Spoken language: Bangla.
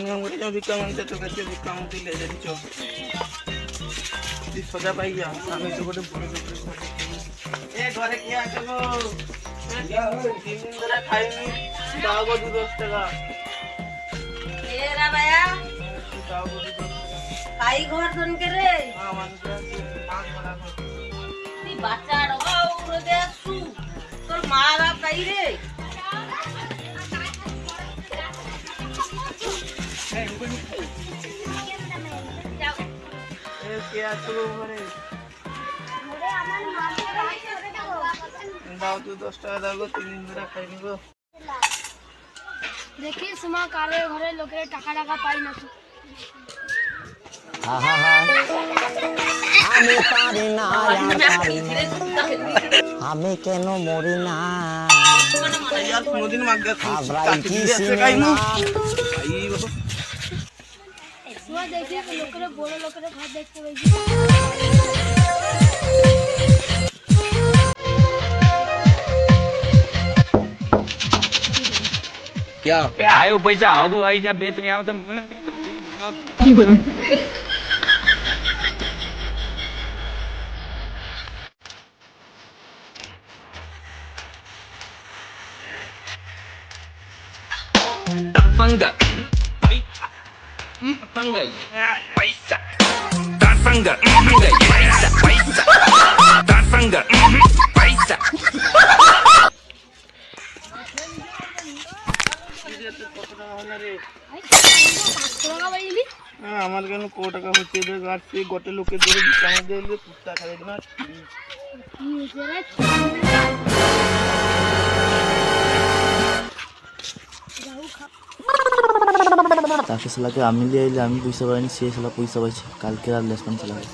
নিয়ম করে যাও ভিক্ষা মানতে, তোকে ভিক্ষা মানতে লে যাচ্ছ তুই সোজা পাই যা। আমি তো গোটে বড় এ ঘরে কে আছে গো? 3 দিন ধরে খাইনি, দাও গো 2-10 টাকা। এ রা ভাইয়া দাও গো 2-10 টাকা। কাই ঘর দনকে রে মানুষ আছে মাছ মারা করে। তুই বাচ্চা ঢোকাও রোদে আসু তোর মা বাপ কাই রে এ কে আছে গো ঘরে? দাও 2-10 টাকা দাও গো, 3 দিন ধরে খাইনি গো। দেখিস মা কারে ঘরে লোকের টাকা টাকা পাই না তো। আমি পারি না, আমি কেন মরি না, यार কোনদিন মাগা দেখি লোকের বড় লোকের ঘর দেখতে পাইছি। क्या आयो पैसा आगो आई जा बेच नहीं आओ तो पंगा पैसा पंगा पंगा पैसा আমার কেন কো টাকা হচ্ছে গোটে লোকের ধরে বিছানা দিলে পুস্তা খাবে না। তাকে শালাকে আমি লিয়ে আইলে আমি পয়সা পাইনি, সে শালা পয়সা পাইছে, কালকে আর লেসপন চালাবে।